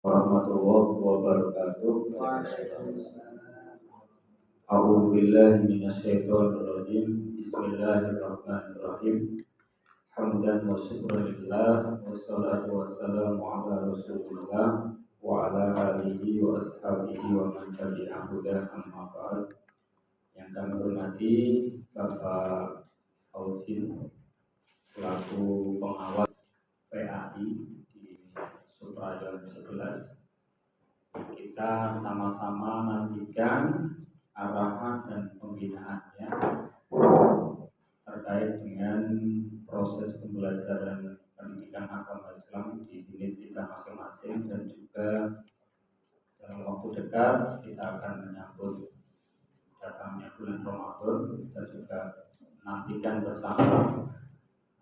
warahmatullahi wabarakatuh. A'udzu billahi minasyaitonir rajim. Bismillahirrahmanirrahim. Hamdan wa syukran lillah wassalatu wassalamu ala Rasulillah wa ala alihi wa ashabihi wa man tabi'ahu amma ba'd. Yang kami hormati Bapak Fauzin selaku pengawas PAI di Suprajon 11. Kita sama-sama nantikan arahan dan pembinaannya terkait dengan proses pembelajaran pendidikan agama Islam di unit kita masing-masing, dan juga dalam waktu dekat kita akan menyambut datangnya bulan Ramadan dan juga nantikan bersama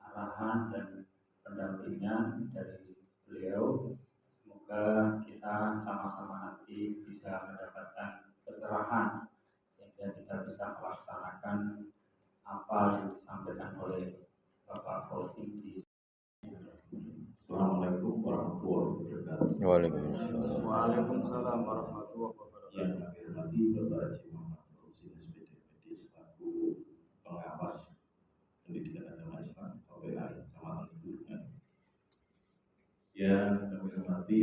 arahan dan pendampingan dari beliau. Semoga kita sama-sama nanti bisa mendapatkan pencerahan sehingga kita bisa melaksanakan apa yang disampaikan oleh Bapak Fauzin di. Assalamualaikum warahmatullahi wabarakatuh. Waalaikumsalam warahmatullahi wabarakatuh. Yang kami hormati Bapak Haji Muhammad Fauzin SPDPD selaku pengawas pendidikan agama Islam PAI Kecamatan Ibu. Yang kami hormati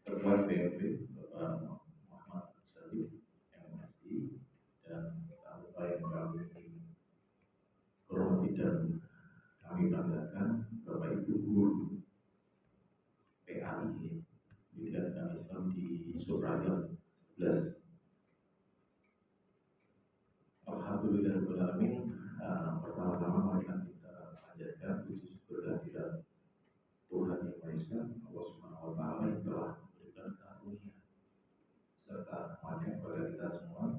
Ketua BMP Bapak Muhammad Salih MSI, dan tamu yang kami hormati dan kami banggakan Bapak Ibu Guru PAI Pendidikan Agama Islam di Suprajon 11. Alhamdulillahirrahmanirrahim. Pertama-tama mari kita panjatkan puji syukur kehadirat Tuhan Yang Maha Esa, Allah Subhanahu wa Ta'ala, yang telah memberikan karunia serta rahmatnya kepada kita semua,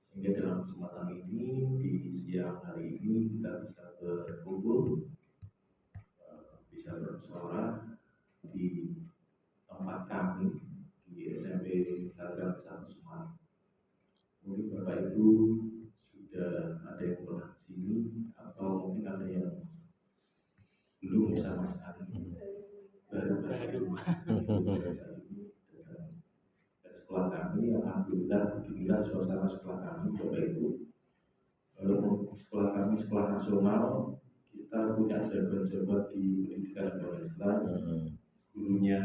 sehingga dalam kesempatan ini di siang hari ini kita bisa berkumpul, bisa bersuara di tempat kami di SMP Sadar 1 Semarang. Mungkin Bapak Ibu sudah ada yang pernah ke sini, atau mungkin ada yang belum sama sekali. Baru sekolah kami, alhamdulillah suasana sekolah kami Bapak Ibu. Kalau sekolah kami sekolah nasional, kita punya jabat-jabat di pendidikan agama Islam, gurunya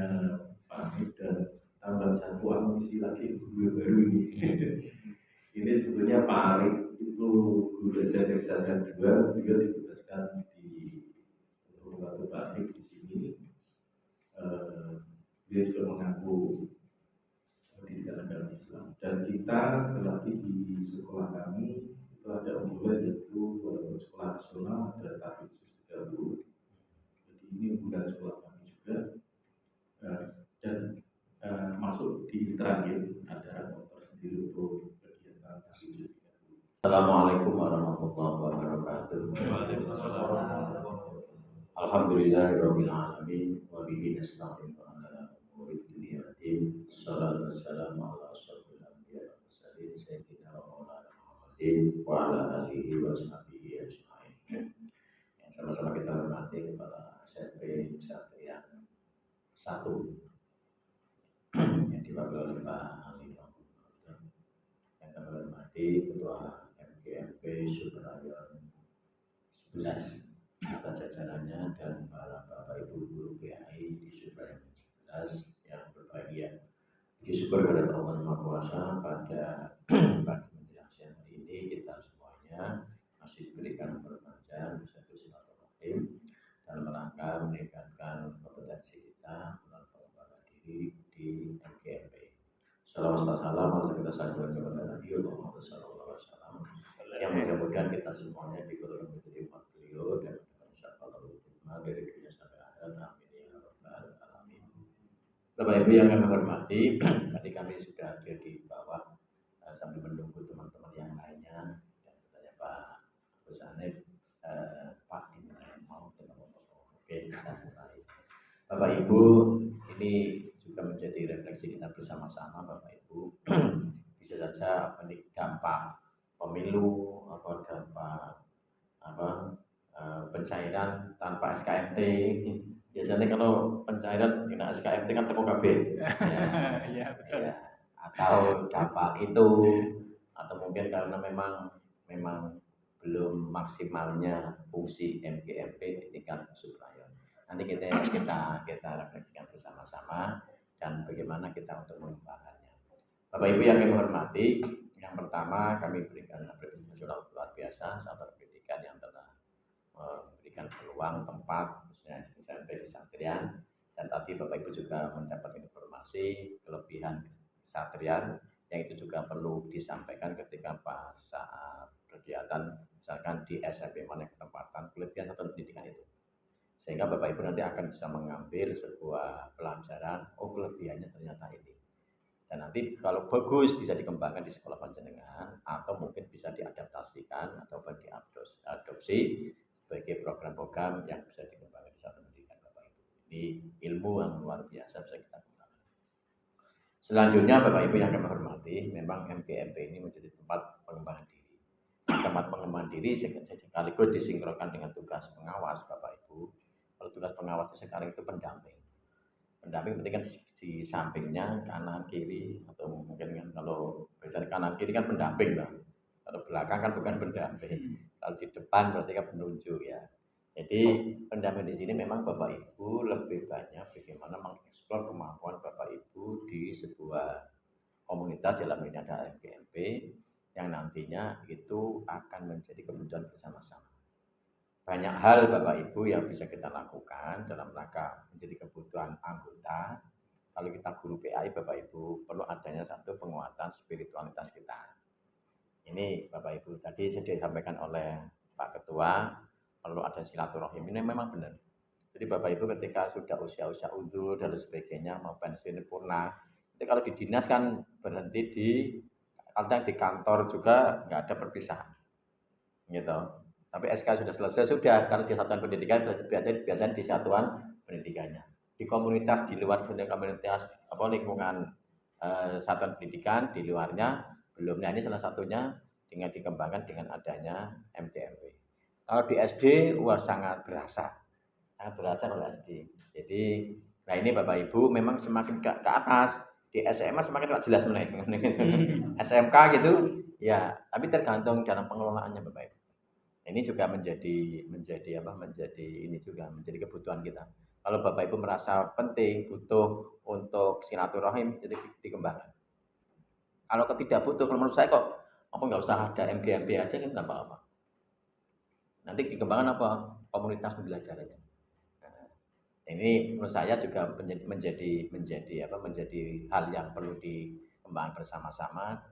Pak dan tambah satu mengisi lagi guru baru ini. Ini sebetulnya Pak Arif itu guru SMK 2, beliau ditugaskan di Batu Pak Arif di sini. Dia juga mengaku pendidikan agama Islam, dan kita sekali lagi di sekolah kami itu ada unggulan, yaitu walaupun sekolah nasional ada tarif 30. Jadi ini unggulan sekolah kami juga, dan masuk di terakhir ada motor sendiri untuk kegiatan tarif 30. Assalamualaikum warahmatullahi wabarakatuh. Alhamdulillahirabbil alamin wa bihi nasta'in ala umuri dunya waddin. Shallallahu wassalamu ala asyrofil anbiya'i wal mursalin sayyidina wa maulana Muhammadin wa ala alihi wa sahbihi ajmain. Yang sama-sama kita hormati kepada SMP Satria 1 yang diwakili oleh Pak Ali. Yang kami hormati Ketua MGMP Suprajon 11 atas jajarannya, dan para Bapak Ibu Guru PAI di Suprajon 11 yang berbahagia. Puji syukur kepada Allah Maha Kuasa, pada pagi menjelang siang hari ini kita semuanya masih diberikan perpanjangan bisa bersilaturahim dalam rangka meningkatkan kompetensi kita melalui pengembangan diri di MGMP. Salawat dan salam kita sampaikan kepada Nabi Muhammad SAW, yang mudah-mudahan kita semuanya digolongkan menjadi umat beliau dan dari dunia sampai akhirat. Amin ya rabbal alamin. Bapak Ibu yang kami hormati, tadi kami sudah hadir di bawah sambil menunggu teman-teman yang lainnya, dan katanya Pak Gus Hanif, Pak ini mau oke, kita mulai. Bapak Ibu, ini juga menjadi refleksi kita bersama-sama Bapak Ibu. Bisa saja dampak pemilu atau dampak pencairan tanpa SKMT, biasa biasanya kalau pencairan kena SKMT kan teko kabeh. Iya, betul. Ya, atau dampak itu atau mungkin karena memang belum maksimalnya fungsi MGMP di tingkat suprayon. Nanti kita refleksikan bersama-sama dan bagaimana kita untuk mengembangkannya. Bapak Ibu yang kami hormati, yang pertama kami berikan apresiasi luar biasa sahabat pendidikan yang telah memberikan peluang tempat khususnya SMP Kesatrian, dan tadi Bapak Ibu juga mendapat informasi kelebihan Kesatrian yang itu juga perlu disampaikan ketika pas saat kegiatan misalkan di SMP mana ketempatan kelebihan satuan pendidikan itu, sehingga Bapak Ibu nanti akan bisa mengambil sebuah pelajaran, oh kelebihannya ternyata ini, dan nanti kalau bagus bisa dikembangkan di sekolah panjenengan atau mungkin bisa diadaptasikan atau diadopsi sebagai program-program yang bisa dikembangkan di satuan pendidikan Bapak Ibu. Ini ilmu yang luar biasa bisa kita kembangkan. Selanjutnya Bapak Ibu yang kami hormati, memang MGMP ini menjadi tempat pengembangan diri. Tempat pengembangan diri sekaligus disinkronkan dengan tugas pengawas Bapak Ibu. Kalau tugas pengawas sekarang itu pendamping. Pendamping berarti kan di sampingnya kanan kiri atau mungkin kan kalau misalnya kanan kiri kan pendamping lah. Kalau belakang kan bukan pendamping. Kalau di depan berarti kan penunjuk ya. Jadi pendamping di sini memang Bapak Ibu lebih banyak bagaimana mengeksplor kemampuan Bapak Ibu di sebuah komunitas dalam ini ada MGMP yang nantinya itu akan menjadi kebutuhan bersama-sama. Banyak hal Bapak Ibu yang bisa kita lakukan dalam rangka menjadi kebutuhan anggota. Kalau kita guru PAI Bapak Ibu perlu adanya satu penguatan spiritualitas kita. Ini Bapak Ibu tadi sudah disampaikan oleh Pak Ketua, perlu ada silaturahim. Ini memang benar. Jadi Bapak Ibu ketika sudah usia-usia undur dan sebagainya mau pensiun purna, itu kalau di dinas kan berhenti di kadang di kantor juga nggak ada perpisahan, gitu. Tapi SK sudah selesai sudah, kalau di satuan pendidikan biasanya di satuan pendidikannya. Di komunitas di luar komunitas lingkungan satuan pendidikan di luarnya belum. Nah ini salah satunya dengan dikembangkan dengan adanya MGMP. Kalau di SD sangat berasa oleh SD. Jadi nah ini Bapak Ibu memang semakin ke atas, di SMA semakin jelas menaik. SMK gitu ya, tapi tergantung dalam pengelolaannya Bapak Ibu. Ini juga menjadi ini juga menjadi kebutuhan kita. Kalau Bapak Ibu merasa penting butuh untuk silaturahim, jadi dikembangkan. Kalau tidak butuh, kalau menurut saya kok apa nggak usah ada MGMP aja kan nggak apa-apa. Nanti dikembangkan apa? Komunitas pembelajarannya. Nah, ini menurut saya juga menjadi hal yang perlu dikembangkan bersama-sama,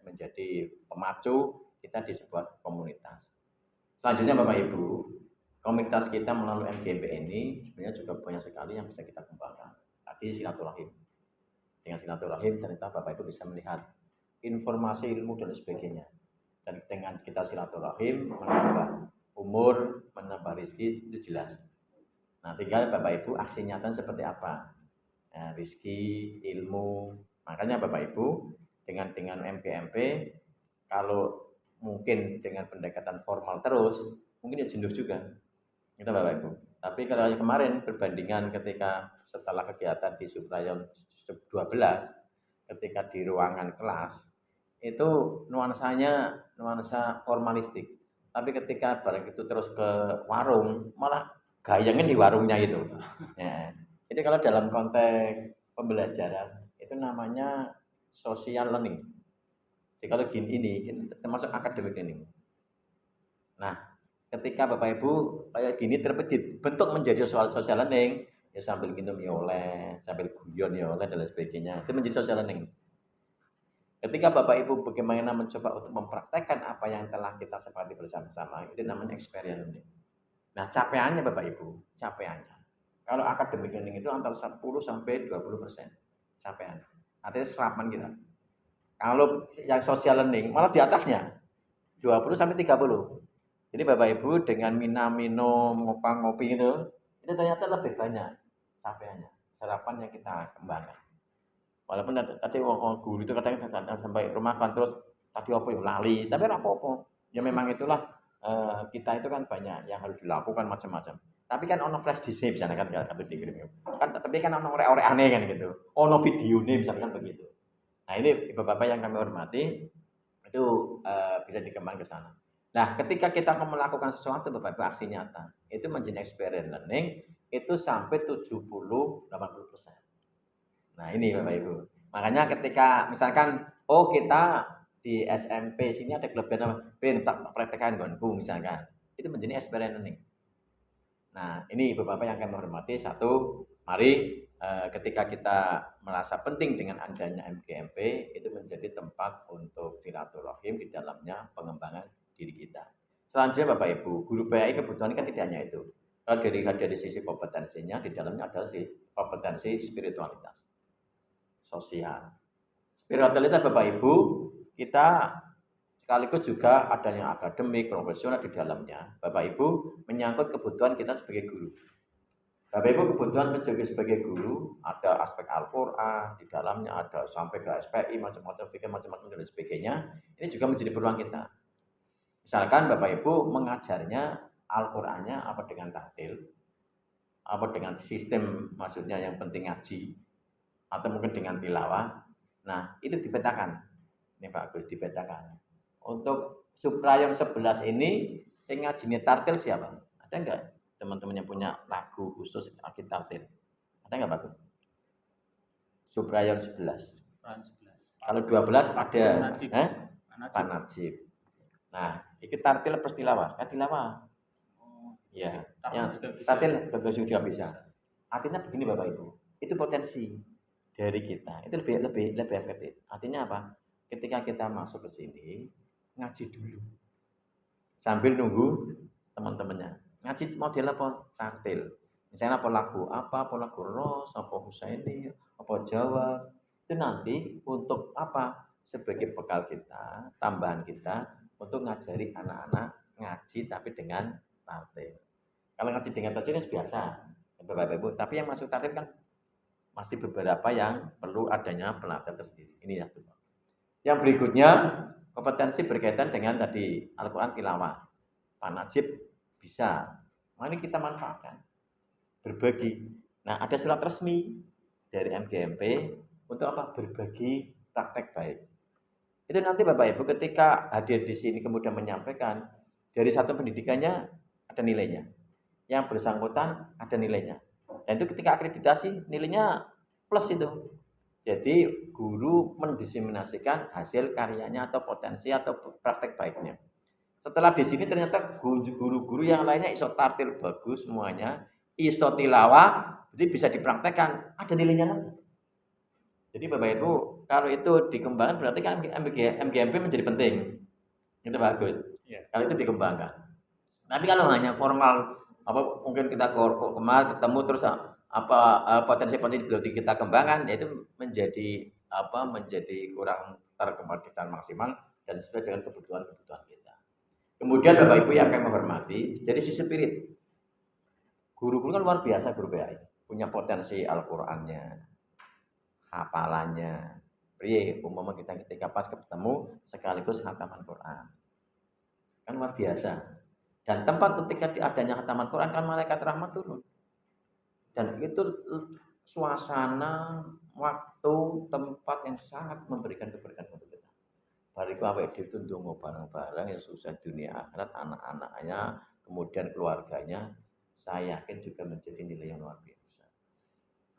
menjadi pemacu kita di sebuah komunitas. Selanjutnya Bapak Ibu, komunitas kita melalui MGMP ini sebenarnya juga banyak sekali yang bisa kita kembangkan. Tadi silaturahim. Dengan silaturahim ternyata Bapak Ibu bisa melihat informasi, ilmu dan sebagainya. Dan dengan kita silaturahim menambah umur, menambah rezeki itu jelas. Nah tinggal Bapak Ibu aksi nyata seperti apa? Nah, rezeki, ilmu. Makanya Bapak Ibu dengan MGMP kalau mungkin dengan pendekatan formal terus mungkin ya jenuh juga itu Bapak Ibu. Tapi kalau kemarin perbandingan ketika setelah kegiatan di Suprayon 12 ketika di ruangan kelas itu nuansa formalistik, tapi ketika barang itu terus ke warung malah gayangnya di warungnya itu ya. Jadi kalau dalam konteks pembelajaran itu namanya social learning. Jadi kalau ini termasuk academic learning. Nah, ketika Bapak Ibu kayak gini bentuk menjadi social learning, ya sambil minum ya oleh, sambil guyon ya oleh dan sebagainya. Itu menjadi social learning. Ketika Bapak Ibu bagaimana mencoba untuk mempraktekkan apa yang telah kita sepakati bersama-sama, itu namanya experience learning. Nah, capaiannya Bapak Ibu, capaiannya. Kalau academic learning itu antara 10 sampai 20% capaian. Artinya serapan kita. Kalau yang social learning malah di atasnya 20 sampai 30. Jadi Bapak Ibu dengan minum, ngopi itu ternyata lebih banyak capaiannya, sarapan yang kita kembangkan. Walaupun tadi guru itu kadang sampai rumah kan terus tadi apa ya lali, tapi apa-apa. Ya memang itulah kita itu kan banyak yang harus dilakukan macam-macam. Tapi kan ono flash disk misalnya kan kartu dikirim. Kan tapi kan ono orek-orek aneh kan gitu. Ono video nih misalkan begitu. Nah, ini Bapak-bapak yang kami hormati itu bisa dikembangkan ke sana. Nah, ketika kita melakukan sesuatu Bapak-bapak aksi nyata, itu menjadi experience learning itu sampai 70-80%. Nah, ini Bapak Ibu. Makanya ketika misalkan kita di SMP sini ada kelebihan apa? Tak praktekkan gonku misalkan. Itu menjadi experience learning. Nah, ini Bapak-bapak yang kami hormati. Satu, mari ketika kita merasa penting dengan adanya MGMP, itu menjadi tempat untuk silaturahim di dalamnya pengembangan diri kita. Selanjutnya Bapak Ibu, guru PAI kebutuhan kan tidak hanya itu. Kalau dari sisi kompetensinya, di dalamnya adalah kompetensi spiritualitas, sosial. Spiritualitas Bapak Ibu, kita sekaligus juga adanya akademik, profesional di dalamnya. Bapak Ibu menyangkut kebutuhan kita sebagai guru. Bapak Ibu kebutuhan sebagai guru ada aspek Al-Quran di dalamnya, ada sampai ke SPI macam-macam dan sebagainya. Ini juga menjadi peluang kita. Misalkan Bapak Ibu mengajarnya Al-Qurannya apa dengan tahtil, apa dengan sistem maksudnya yang penting ngaji, atau mungkin dengan tilawah. Nah itu dipetakan. Ini Pak Agus dipetakan. Untuk Suprayom 11 ini yang ngajinya tartil siapa? Ada enggak teman-teman yang punya lagu khusus akid tartil? Ada enggak Pak Agus? Suprayom 11. Kalau 12 ada Pak Najib. Nah, itu tartil plus tilawah. Tilawah. Ya, yang tartil juga bisa. Artinya begini Bapak Ibu, itu potensi dari kita. Itu lebih efektif. Artinya apa? Ketika kita masuk ke sini, ngaji dulu sambil nunggu teman-temannya ngaji model apa tartil, misalnya apa lagu Ros, apa Husaini, apa Jawa, itu nanti untuk apa sebagai bekal kita, tambahan kita untuk ngajari anak-anak ngaji tapi dengan tartil. Kalau ngaji dengan tartil kan biasa Bapak Ibu, tapi yang masuk tartil kan masih beberapa yang perlu adanya pelatihan tersendiri. Ini ya. Yang berikutnya kompetensi berkaitan dengan tadi Al-Quran tilawah. Pak Najib bisa. Mari kita manfaatkan. Berbagi. Nah, ada surat resmi dari MGMP untuk apa? Berbagi praktek baik. Itu nanti Bapak Ibu ketika hadir di sini kemudian menyampaikan dari satu pendidikannya ada nilainya. Yang bersangkutan ada nilainya. Dan itu ketika akreditasi nilainya plus itu. Jadi guru mendiseminasikan hasil karyanya atau potensi atau praktek baiknya. Setelah di sini ternyata guru-guru yang lainnya iso tartil bagus semuanya, iso tilawah, jadi bisa dipraktekkan, ada nilainya lagi. Jadi Bapak Ibu, kalau itu dikembangkan berarti kan MGMP menjadi penting. Itu bagus. Yeah. Kalau itu dikembangkan. Tapi kalau hanya formal, mungkin kita kemar ketemu terus potensi-potensi belum kita kembangkan, yaitu menjadi kurang terkembangkan maksimal dan sesuai dengan kebutuhan kita. Kemudian Bapak Ibu yang akan menghormati dari sisi spirit, guru-guru kan luar biasa, guru PAI punya potensi Al-Qurannya, hafalannya. Umpama kita ketika pas ketemu sekaligus khataman Quran, kan luar biasa. Dan tempat ketika adanya khataman Quran kan malaikat rahmat turun. Dan itu suasana, waktu, tempat yang sangat memberikan keberkahan untuk kita. Bariku awake dhewe itu ndonga bareng-bareng yang susah dunia akhirat, anak-anaknya, kemudian keluarganya, saya yakin juga menjadi nilai yang luar biasa.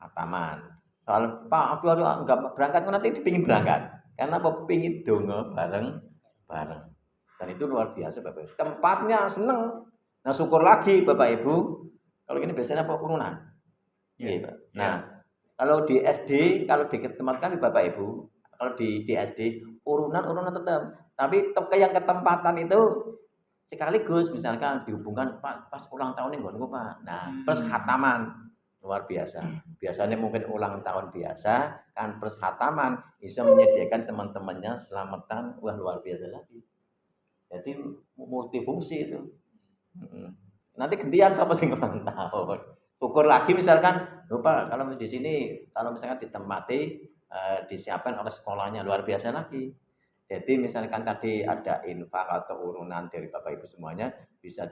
Khataman. Soal Pak, aduh enggak berangkat nanti dipingin berangkat. Karena apa? Pingin ndonga bareng-bareng. Dan itu luar biasa Bapak Ibu. Tempatnya seneng. Nah, syukur lagi Bapak Ibu. Kalau ini biasanya apa urunan? Iya, Pak. Nah, kalau di SD, kalau di tempat kami Bapak Ibu, kalau di SD urunan tetap. Tapi yang ketempatan itu sekaligus misalkan dihubungkan pas ulang tahun ini nggonku Pak. Nah, plus khataman luar biasa. Biasanya mungkin ulang tahun biasa kan plus khataman bisa menyediakan teman-temannya selamatan, wah luar biasa lagi. Jadi multifungsi itu. Nanti gantian siapa sih ulang tahun. Ukur lagi misalkan, lupa kalau di sini kalau misalkan ditempati disiapkan oleh sekolahnya luar biasa lagi. Jadi misalkan tadi ada infak atau urunan dari Bapak Ibu semuanya bisa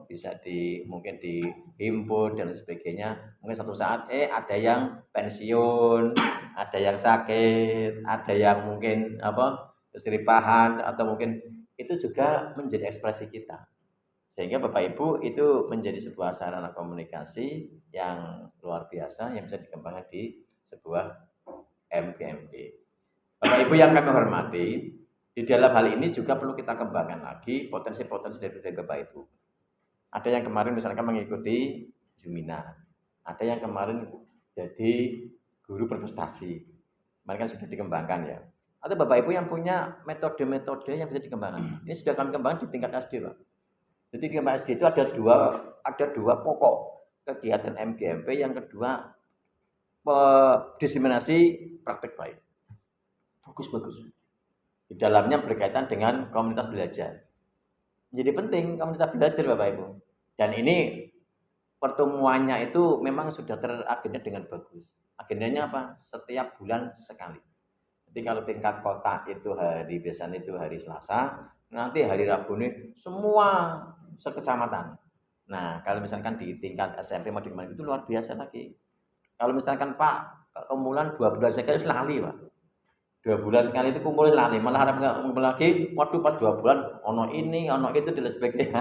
bisa mungkin dihimpun dan sebagainya. Mungkin satu saat ada yang pensiun, ada yang sakit, ada yang mungkin keseripahan atau mungkin itu juga menjadi ekspresi kita. Sehingga Bapak Ibu itu menjadi sebuah sarana komunikasi yang luar biasa yang bisa dikembangkan di sebuah MGMP. Bapak Ibu yang kami hormati, di dalam hal ini juga perlu kita kembangkan lagi potensi-potensi dari Bapak Ibu. Ada yang kemarin misalkan mengikuti Jumina, ada yang kemarin jadi guru berprestasi, mereka sudah dikembangkan ya. Atau Bapak Ibu yang punya metode-metode yang bisa dikembangkan. Ini sudah kami kembangkan di tingkat SD, Pak. Jadi di tingkat SD itu ada dua pokok kegiatan MGMP, yang kedua diseminasi praktek baik. Bagus. Di dalamnya berkaitan dengan komunitas belajar. Jadi penting komunitas belajar Bapak Ibu. Dan ini pertemuannya itu memang sudah teragenda dengan bagus. Agendanya apa? Setiap bulan sekali. Jadi kalau tingkat kota itu biasanya itu hari Selasa, nanti hari Rabu ini semua sekecamatan. Nah, kalau misalkan di tingkat SMP mau dimana itu luar biasa lagi. Kalau misalkan Pak kumpulan 2 bulan sekali lali, Pak. 2 bulan sekali itu kumpulin lali, malah harap nggak kumpul lagi, waduh pas 2 bulan ono ini ono itu dan sebagainya.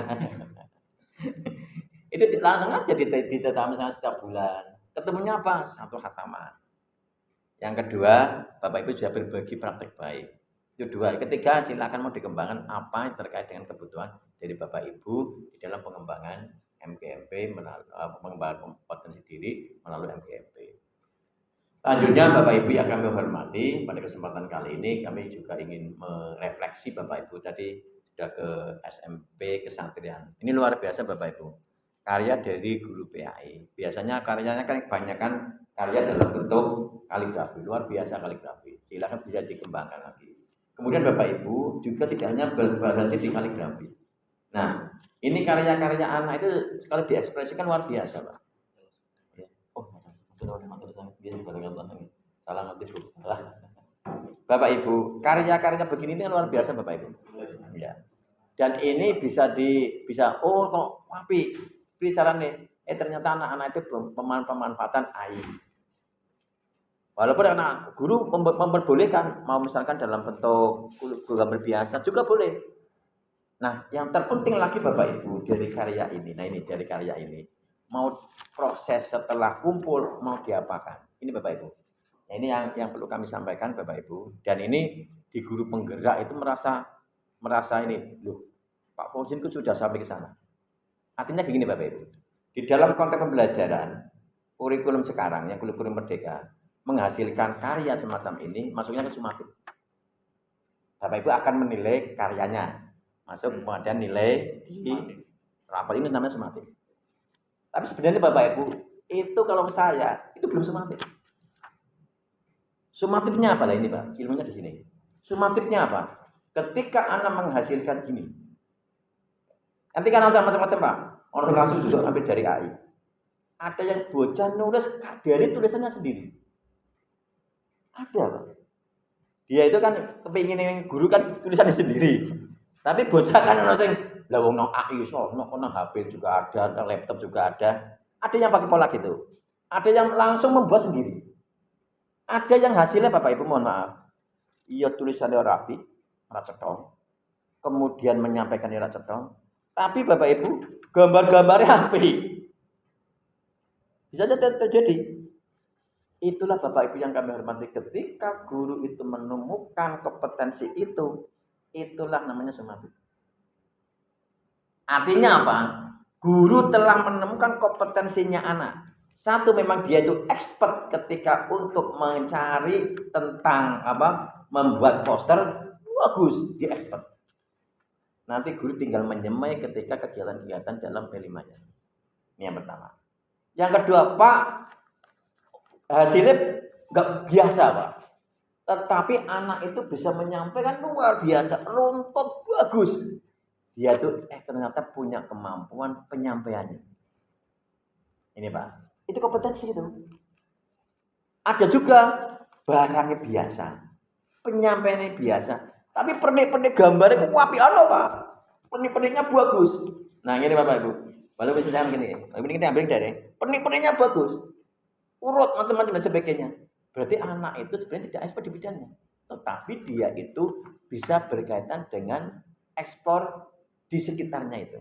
Itu langsung aja ditetapkan misalnya setiap bulan. Ketemunya apa? Satu khataman. Yang kedua, Bapak Ibu sudah berbagi praktek baik. Itu 2. Ketiga, silakan mau dikembangkan apa yang terkait dengan kebutuhan dari Bapak Ibu di dalam pengembangan MGMP, pengembangan potensi diri melalui MGMP. Selanjutnya Bapak Ibu yang kami hormati, pada kesempatan kali ini kami juga ingin merefleksi Bapak Ibu tadi sudah ke SMP Kesantrian. Ini luar biasa Bapak Ibu. Karya dari guru PAI. Biasanya karyanya kan kebanyakan karya dalam bentuk kaligrafi, luar biasa kaligrafi. Silakan bisa dikembangkan lagi. Kemudian Bapak Ibu juga tidak hanya berhenti di kaligrafi. Nah, ini karya-karya anak itu kalau diekspresikan luar biasa, Pak. Salam Bapak Ibu, karya-karya begini ini luar biasa Bapak Ibu. Ya. Dan ini bisa kok api bicara nih. Ternyata anak-anak itu pemanfaatan air. Walaupun anak guru memperbolehkan mau misalkan dalam bentuk gambar biasa juga boleh. Nah, yang terpenting lagi Bapak Ibu dari karya ini. Nah, ini dari karya ini. Mau proses setelah kumpul mau diapakan? Ini Bapak Ibu. Nah, ini yang perlu kami sampaikan Bapak Ibu. Dan ini di guru penggerak itu merasa ini, loh, Pak Fauzin itu sudah sampai ke sana. Artinya begini Bapak Ibu. Di dalam konteks pembelajaran kurikulum sekarang yang kurikulum merdeka menghasilkan karya semacam ini masuknya ke sumatif. Bapak Ibu akan menilai karyanya. Masuk kemudian nilai di rapat ini namanya sumatif. Tapi sebenarnya Bapak Ibu, itu kalau saya, itu belum sumatif. Sumatifnya apa lah ini Pak? Ilmunya di sini. Sumatifnya apa? Ketika anak menghasilkan gini. Nanti kan ada macam-macam Pak. Orang langsung juga ambil dari AI. Ada yang bocah nulis dari tulisannya sendiri. Ada Pak. Dia itu kan kepingin guru kan tulisannya sendiri. Tapi bocah kan ono sing lah wong nang AI iso, nang HP juga ada, nang laptop juga ada. Ada yang pakai pola gitu. Ada yang langsung membuat sendiri. Ada yang hasilnya Bapak Ibu mohon maaf. Iya tulisannya rapi, ora cetha. Kemudian menyampaikan ora cetha. Tapi Bapak Ibu gambar-gambarnya api. Bisa terjadi. Itulah Bapak Ibu yang kami hormati, ketika guru itu menemukan kompetensi itu, itulah namanya sumatif. Artinya apa? Guru telah menemukan kompetensinya anak. Satu, memang dia itu expert ketika untuk mencari tentang membuat poster, bagus, dia expert. Nanti guru tinggal menyemai ketika kegiatan-kegiatan dalam P5-nya. Ini yang pertama. Yang kedua, Pak, hasilnya nggak biasa, Pak. Tetapi anak itu bisa menyampaikan luar biasa, runtut bagus. Dia tuh ternyata punya kemampuan penyampaiannya. Ini Pak, itu kompetensi itu. Ada juga barangnya biasa, penyampaiannya biasa, Tapi pernik-pernik gambarnya ku apik ana, Pak. Pernik-perniknya bagus. Nah, ini Bapak Ibu. Walaupun misalnya gini, ini kita ambil dari pernik-perniknya bagus. Urut macam-macam dan sebagainya. Berarti anak itu sebenarnya tidak ekspor di bidangnya. Tetapi dia itu bisa berkaitan dengan ekspor di sekitarnya itu.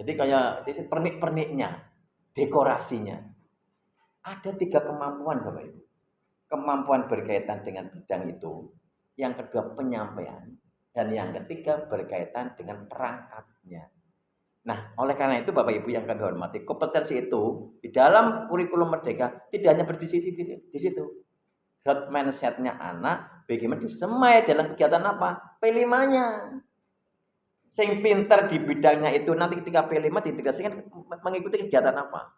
Jadi kayak pernik-perniknya, dekorasinya. Ada 3 kemampuan Bapak Ibu. Kemampuan berkaitan dengan bidang itu. Yang kedua penyampaian. Dan yang ketiga berkaitan dengan perangkatnya. Nah, oleh karena itu Bapak Ibu yang kami hormati, kompetensi itu di dalam kurikulum Merdeka tidak hanya berdiri di situ. Growth mindset-nya anak, bagaimana disemai dalam kegiatan apa? P5-nya. Sing pinter di bidangnya itu nanti ketika P5 diintegrasikan mengikuti kegiatan apa?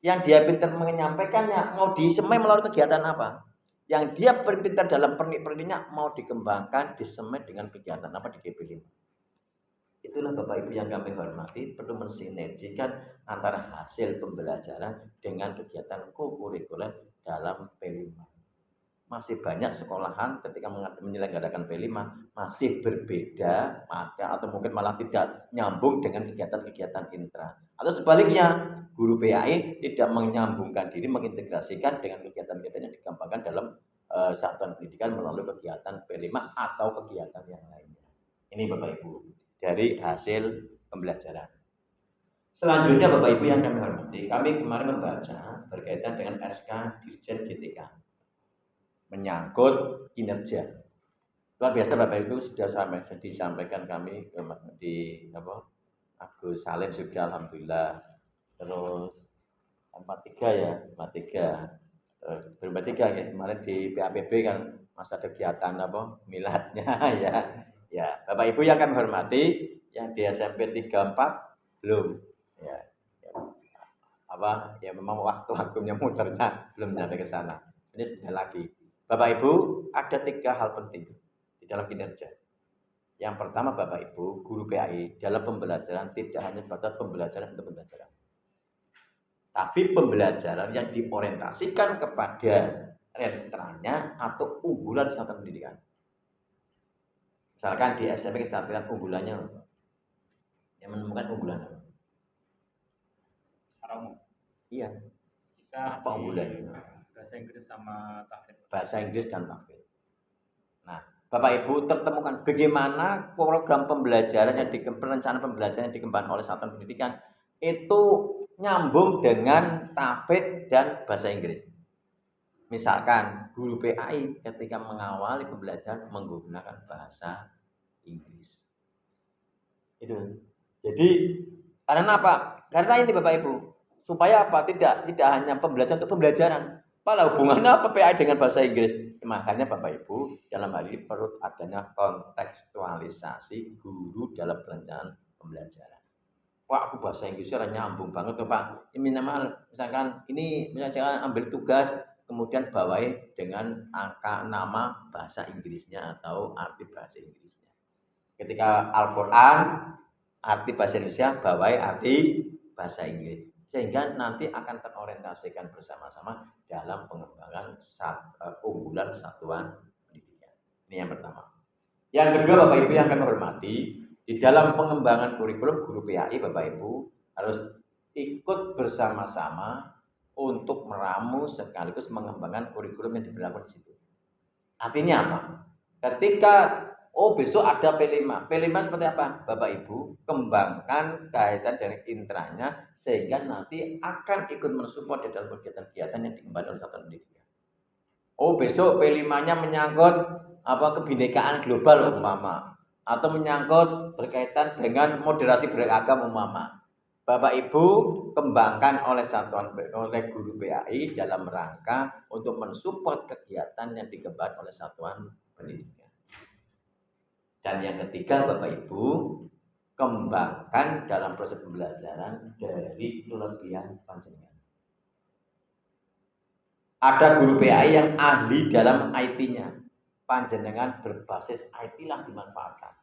Yang dia pinter menyampaikannya mau disemai melalui kegiatan apa? Yang dia pinter dalam pernik-perniknya mau dikembangkan, disemai dengan kegiatan apa di P5. Itulah Bapak Ibu yang kami hormati, perlu mensinergikan antara hasil pembelajaran dengan kegiatan kokurikuler dalam P5. Masih banyak sekolahan ketika menyelenggarakan P5 masih berbeda, maka atau mungkin malah tidak nyambung dengan kegiatan-kegiatan intra. Atau sebaliknya, guru PAI tidak menyambungkan diri, mengintegrasikan dengan kegiatan-kegiatan yang dikembangkan dalam satuan pendidikan melalui kegiatan P5 atau kegiatan yang lainnya. Ini Bapak Ibu dari hasil pembelajaran. Selanjutnya Bapak Ibu yang kami hormati, kami kemarin membaca berkaitan dengan SK Dirjen GTK menyangkut kinerja. Luar biasa Bapak Ibu sudah disampaikan kami di Agus Salim juga alhamdulillah. Terus 43 ya, 43 ya kemarin di PAPB kan masih ada kegiatan miladnya ya. Ya, Bapak Ibu yang kami hormati, yang di SMP 34 belum ya. Ya memang waktu-waktunya muternya belum sampai ke sana. Ini sudah lagi. Bapak Ibu, ada 3 hal penting di dalam kinerja. Yang pertama Bapak Ibu, guru PAI dalam pembelajaran tidak hanya sebatas pembelajaran untuk pembelajaran. Tapi pembelajaran yang diorientasikan kepada registranya atau unggulan satuan pendidikan. Misalkan di SMP kesatuan unggulannya, yang menemukan unggulan apa? Secara umum. Iya. Kita apa unggulannya? Bahasa Inggris sama TAFID. Bahasa Inggris dan TAFID. Nah, Bapak Ibu tertemukan bagaimana program pembelajaran yang perencanaan pembelajaran yang dikembangkan oleh satuan pendidikan itu nyambung dengan TAFID dan bahasa Inggris. Misalkan guru PAI ketika mengawali pembelajaran menggunakan bahasa Inggris. Itu. Jadi karena apa? Karena ini Bapak Ibu, supaya apa? Tidak hanya pembelajaran untuk pembelajaran. Apa hubungannya apa PAI dengan bahasa Inggris? Makanya Bapak Ibu dalam hal ini perlu adanya kontekstualisasi guru dalam perencanaan pembelajaran. Wah, aku bahasa Inggrisnya nyambung banget tuh Pak. Ini minimal misalkan ini misalkan ambil tugas kemudian bawahi dengan angka nama bahasa Inggrisnya atau arti bahasa Inggrisnya. Ketika Al-Quran arti bahasa Indonesia bawahi arti bahasa Inggris. Sehingga nanti akan terorientasikan bersama-sama dalam pengembangan unggulan satuan pendidikan. Ini yang pertama. Yang kedua Bapak Ibu yang kami hormati, di dalam pengembangan kurikulum guru PAI Bapak Ibu harus ikut bersama-sama untuk meramu sekaligus mengembangkan kurikulum yang diberlakukan di situ. Artinya apa? Ketika besok ada P5. P5 seperti apa? Bapak Ibu kembangkan kaitan dari intranya sehingga nanti akan ikut mensupport di dalam kegiatan-kegiatan yang dikembangkan oleh satuan pendidikan. Besok P5-nya menyangkut kebinekaan global umpama atau menyangkut berkaitan dengan moderasi beragam umpama. Bapak Ibu kembangkan oleh guru PAI dalam rangka untuk mensupport kegiatan yang dikembangkan oleh satuan pendidikan. Dan yang ketiga Bapak Ibu kembangkan dalam proses pembelajaran dari kelebihan panjenengan. Ada guru PAI yang ahli dalam IT-nya. Panjenengan berbasis IT lah dimanfaatkan.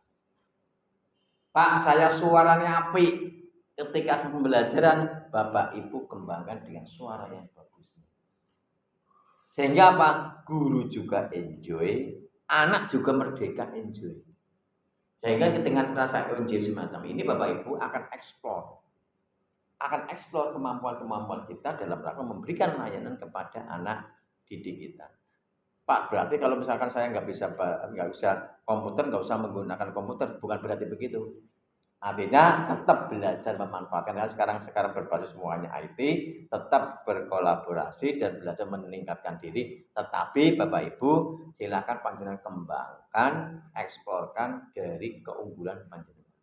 Pak, saya suaranya apik. Ketika pembelajaran Bapak Ibu kembangkan dengan suara yang bagus. Sehingga apa? Guru juga enjoy, anak juga merdeka enjoy. Sehingga dengan rasa enjoy semacam ini Bapak Ibu akan eksplor kemampuan-kemampuan kita dalam rangka memberikan layanan kepada anak didik kita. Pak, berarti kalau misalkan saya nggak bisa komputer, nggak usah menggunakan komputer, bukan berarti begitu. Artinya tetap belajar memanfaatkan, karena sekarang berbasis semuanya IT, tetap berkolaborasi dan belajar meningkatkan diri. Tetapi Bapak Ibu silakan panjenengan kembangkan, eksplorkan dari keunggulan panjenengan.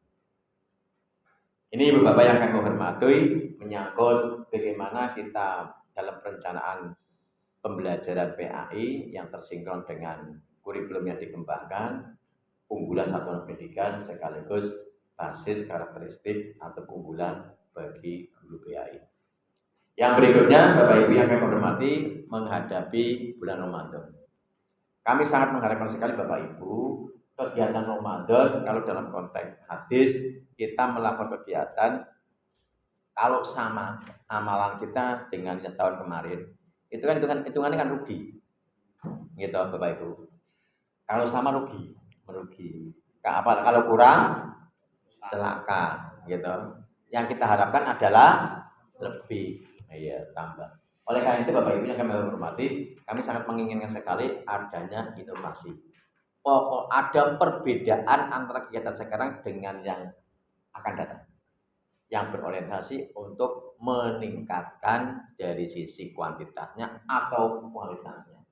Ini Bapak yang kami hormati menyangkut bagaimana kita dalam perencanaan pembelajaran PAI yang tersinkron dengan kurikulum yang dikembangkan, unggulan satuan pendidikan sekaligus basis karakteristik atau keunggulan bagi guru PAI. Yang berikutnya Bapak Ibu yang kami hormati menghadapi bulan Ramadan. Kami sangat mengharapkan sekali Bapak Ibu kegiatan Ramadan kalau dalam konteks hadis kita melakukan kegiatan kalau sama amalan kita dengan tahun kemarin itu kan hitungannya kan rugi gitu Bapak Ibu. Kalau sama merugi. Kalau kurang celaka gitu. Yang kita harapkan adalah lebih tambah. Oleh karena itu Bapak Ibu yang kami hormati, kami sangat menginginkan sekali adanya inovasi. Ada perbedaan antara kegiatan sekarang dengan yang akan datang, yang berorientasi untuk meningkatkan dari sisi kuantitasnya atau kualitasnya.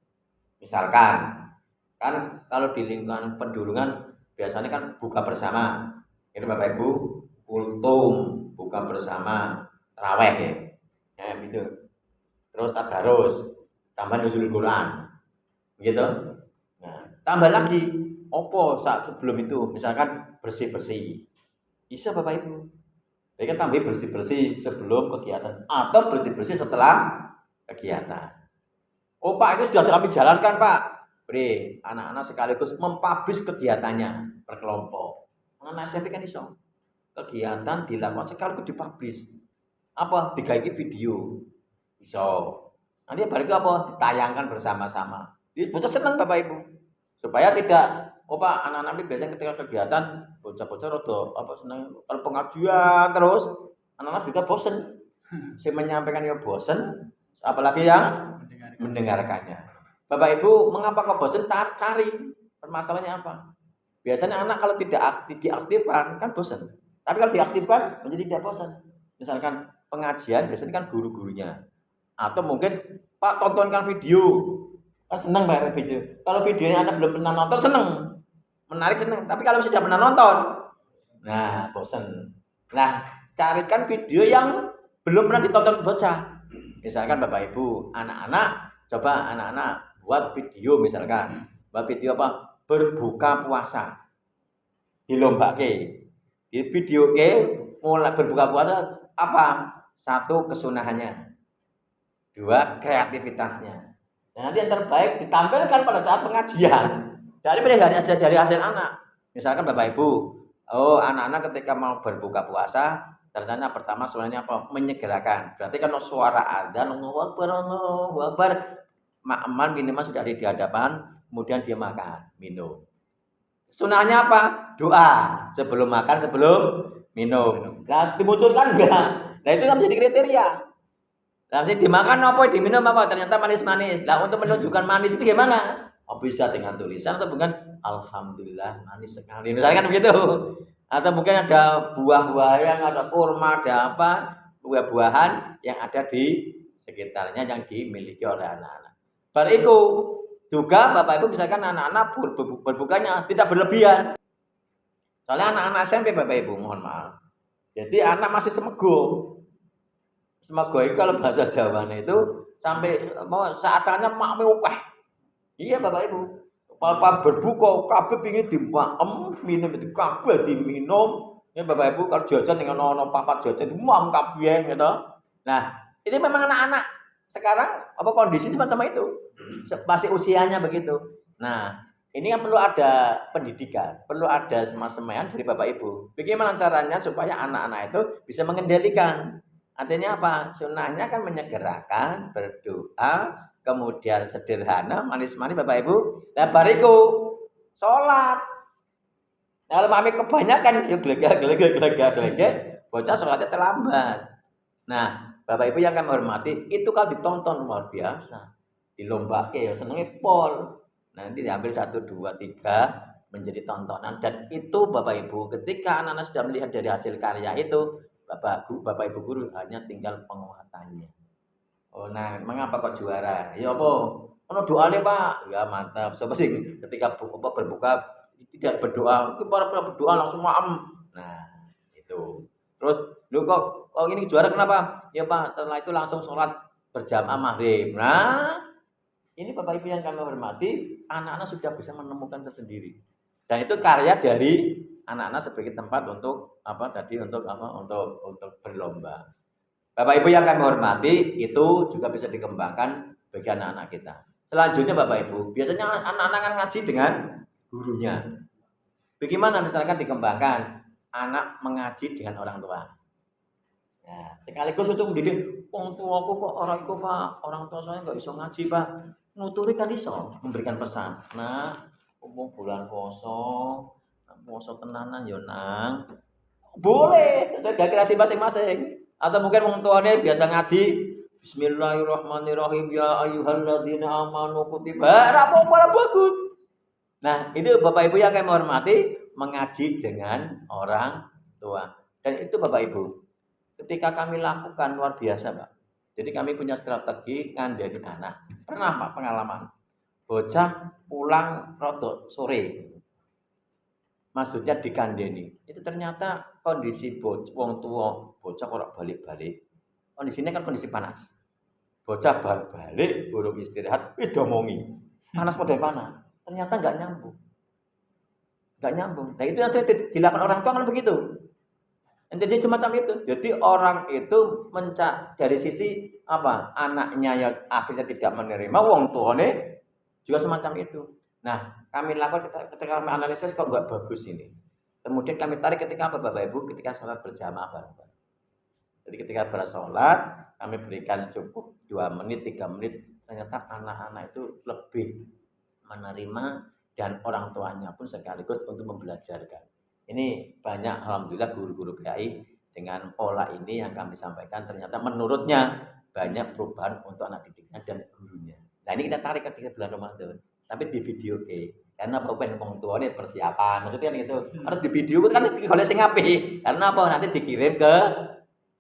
Misalkan kan kalau di lingkungan pendulungan biasanya kan buka bersama, itu Bapak Ibu kultum buka bersama tarawih ya gitu, terus tadarus tambah nuzul Quran gitu. Nah, tambah lagi saat sebelum itu misalkan bersih-bersih bisa Bapak Ibu. Jadi kan tambah bersih-bersih sebelum kegiatan atau bersih-bersih setelah kegiatan. Pak itu sudah kami jalankan Pak. Beri anak-anak sekaligus mempublish kegiatannya berkelompok. Anak SMP kan iso. Kegiatan dilakukan sekaligus dipublish. Digawe video. Iso. Nanti balik ditayangkan bersama-sama. Jadi bocah senang Bapak Ibu. Supaya tidak Pak, anak-anak ini biasanya ketika kegiatan bocah-bocah senang kalau pengajian terus anak-anak juga bosen. Saya menyampaikan ya bosen, apalagi yang mendengarkannya. Bapak Ibu, mengapa kok bosen? Cari permasalahannya apa. Biasanya anak kalau tidak diaktifkan kan bosen. Tapi kalau diaktifkan menjadi tidak bosen. Misalkan pengajian biasanya kan guru-gurunya. Atau mungkin Pak tontonkan video. Kan senang Pak video. Kalau videonya anak belum pernah nonton senang. Menarik senang. Tapi kalau sudah pernah nonton, nah bosen. Nah, carikan video yang belum pernah ditonton bocah. Misalkan Bapak Ibu, coba anak-anak buat video misalkan. Buat video berbuka puasa. Dilombake. Di video mulai berbuka puasa satu kesunahannya. Dua kreativitasnya. Nah, nanti yang terbaik ditampilkan pada saat pengajian. Dari hasil anak. Misalkan Bapak Ibu, anak-anak ketika mau berbuka puasa, ternyata pertama suaranya menyegerakan. Berarti kalau suara adzan, Allahu Akbar, makman minimal sudah ada di hadapan, kemudian dia makan, minum. Sunahnya doa sebelum makan, sebelum minum. Nah, dimunculkan enggak? Nah, itu kan menjadi kriteria. Nah, dimakan diminum ternyata manis-manis. Nah, untuk menunjukkan manis itu gimana? Bisa dengan tulisan atau bukan? Alhamdulillah manis sekali. Misalnya kan begitu. Atau mungkin ada buah-buahan, ada kurma, ada buah-buahan yang ada di sekitarnya yang dimiliki oleh anak-anak. Itu juga Bapak Ibu misalkan anak-anak berbukanya tidak berlebihan. Soalnya anak-anak SMP Bapak Ibu mohon maaf. Jadi anak masih semego. Semego itu kalau bahasa Jawanya itu sampai saat-saatnya mak mewukah. Iya Bapak Ibu. Kalau berbuka kabeh pingin dimaem, minum itu kabeh diminum. Ya Bapak Ibu kalau jajan dengan ono papat jajan itu mam kabeh gitu. Nah, ini memang anak-anak sekarang kondisi semacam itu. Masih usianya begitu. Nah, ini kan perlu ada pendidikan, perlu ada semayaan dari Bapak Ibu. Bagaimana caranya supaya anak-anak itu bisa mengendalikan? Artinya sunnahnya kan menyegerakan, berdoa, kemudian sederhana, manis-manis Bapak Ibu. Nah, bariku sholat. Nah, kalau mami kebanyakan, yuk gelegak, bocah sholatnya terlambat. Nah, Bapak Ibu yang kami hormati, itu kalau ditonton luar biasa. Dilombake ya senengnya pol. Nanti diambil 1, 2, 3 menjadi tontonan, dan itu Bapak Ibu ketika anak-anak sudah melihat dari hasil karya itu, Bapak Ibu guru hanya tinggal penguatannya. Oh, nah, mengapa kok juara? Ya apa? Ono doanya Pak. Ya mantap. Coba sih ketika berbuka tidak berdoa, itu para berdoa langsung maem. Nah, itu. Terus lu kok ini juara kenapa? Ya Pak, setelah itu langsung sholat berjamaah maghrib. Nah, ini Bapak Ibu yang kami hormati, anak-anak sudah bisa menemukan tersendiri. Dan itu karya dari anak-anak sebagai tempat untuk apa tadi untuk berlomba. Bapak Ibu yang kami hormati, itu juga bisa dikembangkan bagi anak-anak kita. Selanjutnya Bapak Ibu, biasanya anak-anak kan ngaji dengan gurunya. Bagaimana misalkan dikembangkan anak mengaji dengan orang tua? Ya, sekaligus untuk mendidik, orang tua aku kok orang itu Pak, orang tua saya nggak bisa ngaji Pak. Nuturi kan iso memberikan pesan. Nah, bulan poso tenanan yo nang. Boleh, sesuai kreasi masing-masing. Atau mungkin orang tuanya biasa ngaji Bismillahirrahmanirrahim ya ayyuhalladzina amanu kutiba apa bagus. Nah, itu Bapak Ibu yang kami hormati, mengaji dengan orang tua. Dan itu Bapak Ibu, ketika kami lakukan luar biasa, Pak. Jadi kami punya strategi ngandani anak. Pernah Pak pengalaman. Bocah pulang rodok sore. Maksudnya dikandeni. Itu ternyata kondisi wong tua bocah ora balik-balik. Kondisinya kan kondisi panas. Bocah balik, burung istirahat, domongi. Panas pada panas. Ternyata nggak nyambung. Nah itu yang saya dilakukan orang tua kan begitu. Jadi semacam itu. Jadi orang itu dari sisi apa? Anaknya yang akhirnya tidak menerima, wong tuane juga semacam itu. Nah, kami lakukan ketika kami analisis kok nggak bagus ini. Kemudian kami tarik ketika apa Bapak Ibu? Ketika sholat berjamaah bareng. Jadi ketika bersolat, kami berikan cukup 2 menit, 3 menit. Ternyata anak-anak itu lebih menerima dan orang tuanya pun sekaligus untuk membelajarkan. Ini banyak alhamdulillah guru-guru PAI dengan pola ini yang kami sampaikan ternyata menurutnya banyak perubahan untuk anak didiknya dan gurunya. Nah ini kita tarik ketika bulan Ramadan, tapi di video karena pokoknya orang tua ini persiapan, maksudnya itu harus di video kan kalau sing apik. Karena apa nanti dikirim ke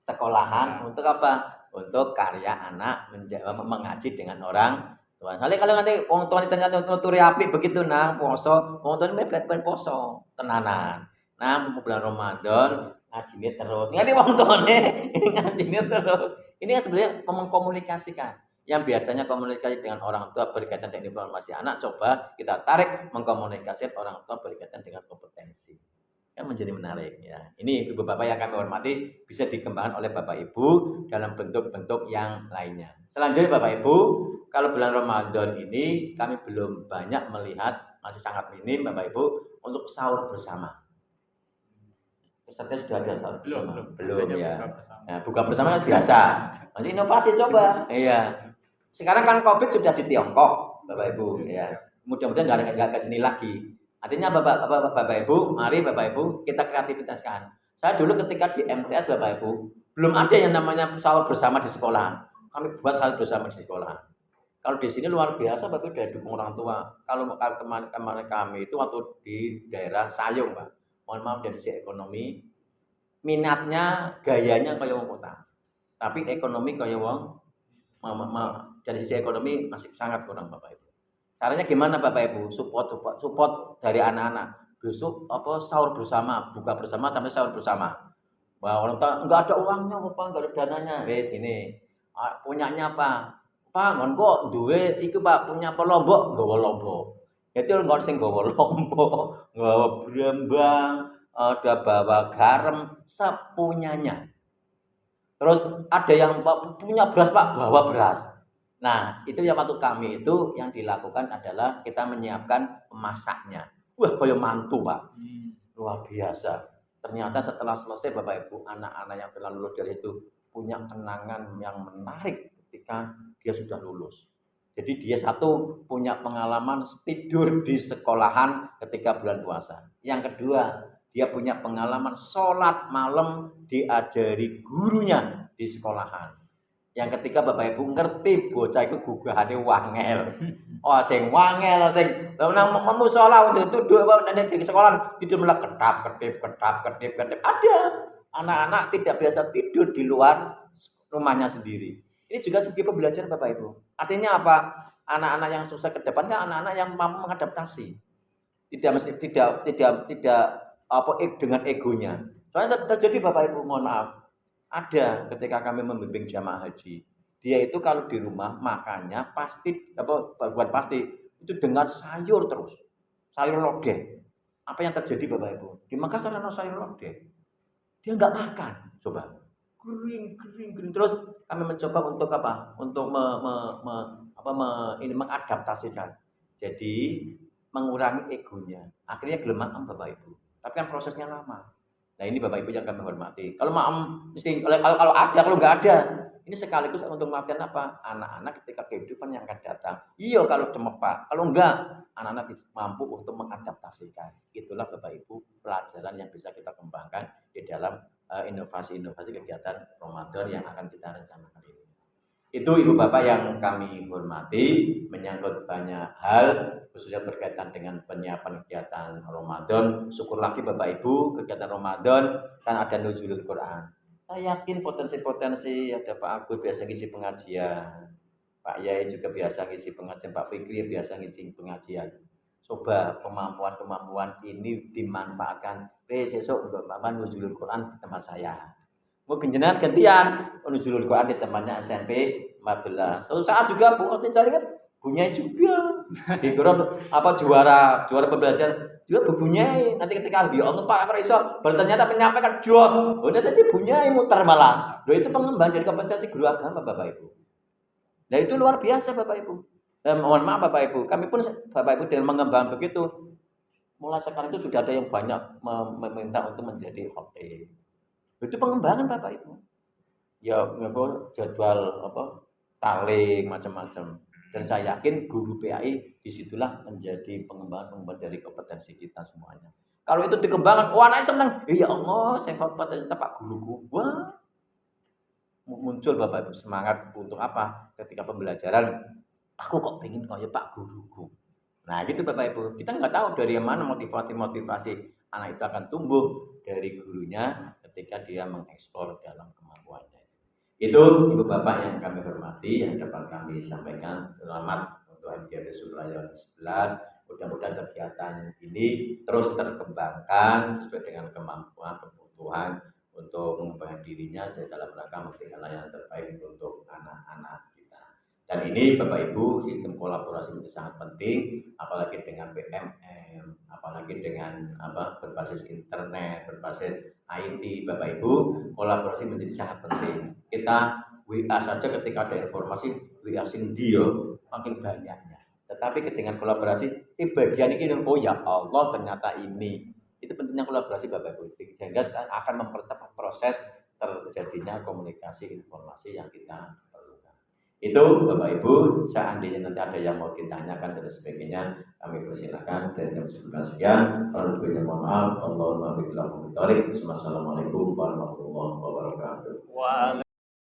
sekolahan untuk apa? Untuk karya anak mengaji dengan orang tua. Kalau nanti orang tua ternyata nuturi apik begitu nang poso, orang tua ini belat poso tenanan. Nah, bulan Ramadan ngajinya terus. Ngerti wong tuane ngajinya terus. Ini yang sebenarnya mengkomunikasikan. Yang biasanya komunikasi dengan orang tua berkaitan dengan informasi anak, coba kita tarik mengkomunikasikan orang tua berkaitan dengan kompetensi. Kan menjadi menarik ya. Ini Ibu Bapak yang kami hormati bisa dikembangkan oleh Bapak Ibu dalam bentuk-bentuk yang lainnya. Selanjutnya Bapak Ibu, kalau bulan Ramadan ini kami belum banyak melihat, masih sangat minim Bapak Ibu untuk sahur bersama. Peserta sudah ada sahur bersama? Belum ya. Nah, buka bersama kan biasa. Masih inovasi coba. Iya. Sekarang kan Covid sudah di Tiongkok, Bapak Ibu ya. Mudah-mudahan enggak ke sini lagi. Artinya Bapak Ibu, mari Bapak Ibu kita kreativitaskan. Saya dulu ketika di MTS Bapak Ibu, belum ada yang namanya sahur bersama di sekolah. Kami buat sahur bersama di sekolah. Kalau di sini luar biasa Bapak Ibu dari dukung orang tua. Kalau kemarin kami itu waktu di daerah Sayung, Pak. Mohon maaf dari sisi ekonomi, minatnya gayanya kayak wong kota. Tapi ekonomi kayak wong dari sisi ekonomi masih sangat kurang Bapak Ibu. Caranya gimana Bapak Ibu? Support dari anak-anak. Besok sahur bersama, buka bersama tapi sahur bersama. Wah, orang tua enggak ada uangnya, Pak, enggak ada dananya. Wes ini. Punyanya apa? Pak, ngon kok duwe iku Pak punya Lombok, nggawa Lombok. Itu ngon sing nggawa Lombok, nggawa brambang, ada bawa garam sepunyanya. Terus ada yang punya beras Pak, bawa beras. Nah, itu yang waktu kami itu yang dilakukan adalah kita menyiapkan pemasaknya. Wah, kayak mantu Pak. Luar biasa. Ternyata setelah selesai Bapak Ibu, anak-anak yang telah lulus dari itu punya kenangan yang menarik ketika dia sudah lulus. Jadi dia satu punya pengalaman tidur di sekolahan ketika bulan puasa. Yang kedua, dia punya pengalaman sholat malam diajari gurunya di sekolahan. Yang ketiga Bapak Ibu ngerti bocah itu gugahane wangel. Oh sing wangel sing nang musola untuk duduk di sekolah tidur malah ketap-ketip. Ada anak-anak tidak biasa tidur di luar rumahnya sendiri. Ini juga segi pembelajaran Bapak Ibu. Artinya apa? Anak-anak yang sukses ke depan kan anak-anak yang mampu mengadaptasi. Tidak apa dengan egonya. Soalnya terjadi Bapak Ibu, mohon maaf. Ada ketika kami membimbing jamaah haji, dia itu kalau di rumah makannya pasti bukan pasti itu dengan sayur terus, sayur lodeh. Apa yang terjadi Bapak Ibu? Di Mekah karena sayur lodeh, dia nggak makan, coba kering terus kami mencoba untuk apa? Untuk ini mengadaptasikan, jadi mengurangi egonya. Akhirnya gelemakan Bapak Ibu, tapi kan prosesnya lama. Nah ini Bapak Ibu yang kami hormati. Kalau mesti kalau ada, kalau nggak ada, ini sekaligus untuk melakukan apa? Anak-anak ketika kehidupan yang akan datang. Iya kalau cuma Pak, kalau enggak, anak-anak mampu untuk mengadaptasikan. Itulah Bapak Ibu pelajaran yang bisa kita kembangkan di dalam inovasi-inovasi kegiatan Ramadan yang akan kita rencanakan ini. Itu Ibu Bapak yang kami hormati, menyangkut banyak hal khususnya berkaitan dengan penyiapan kegiatan Ramadan. Syukur lagi Bapak Ibu, kegiatan Ramadan kan ada nuzulul Quran. Saya yakin potensi-potensi, ada Pak Agus biasa ngisi pengajian, Pak Yai juga biasa ngisi pengajian, Pak Fikri biasa ngisi pengajian. Coba kemampuan-kemampuan ini dimanfaatkan. Besok untuk Bapak nuzulul Quran di tempat saya. Mungkin jenengan gantian nuzulul Quran di tempatnya SMP 14. Suatu saat juga Bu Otin cari kan bunyai juga. Di apa juara pembelajaran juga berbunyai. Nanti ketika dia Allah Pak apa iso ternyata menyampaikan jos. Oh nanti bunyai muter malah. Loh itu pengembangan dari kompetensi guru agama Bapak Ibu. Nah itu luar biasa Bapak Ibu. Mohon maaf Bapak Ibu, kami pun Bapak Ibu dengan mengembang begitu. Mulai sekarang itu sudah ada yang banyak meminta untuk menjadi khotib. Itu pengembangan Bapak Ibu. Ya jadwal taling macam-macam. Dan saya yakin guru PAI disitulah menjadi pengembangan dari kompetensi kita semuanya. Kalau itu dikembangkan, wah anaknya senang. Ya Allah, saya khotbah ternyata Pak guruku. Wah, muncul Bapak Ibu semangat untuk apa? Ketika pembelajaran, aku kok pengen kayak Pak guruku. Nah gitu Bapak Ibu. Kita nggak tahu dari mana motivasi anak itu akan tumbuh dari gurunya ketika dia mengeksplor dalam kemampuannya. Itu Ibu Bapak yang kami hormati, yang dapat kami sampaikan. Selamat untuk MGR Suprayo 11. Mudah-mudahan kegiatan ini terus terkembangkan sesuai dengan kemampuan, kebutuhan untuk mengembangkan dirinya dalam rangka memberikan layanan terbaik untuk anak-anak kita. Dan ini Bapak Ibu, sistem kolaborasi itu sangat penting, apalagi dengan BMM, apalagi dengan berbasis internet, berbasis IT. Bapak Ibu, kolaborasi menjadi sangat penting. Kita WA saja ketika ada informasi, WA sindio makin banyaknya. Tetapi dengan kolaborasi, bagian ini, oh ya Allah ternyata ini. Itu pentingnya kolaborasi Bapak Ibu. Sehingga akan mempercepat proses terjadinya komunikasi informasi yang kita perlukan. Itu Bapak Ibu, seandainya nanti ada yang mau ditanyakan dan sebagainya, kami persilakan. Dari jam 11 sekian, lebihnya mohon maaf. Assalamualaikum warahmatullahi wabarakatuh.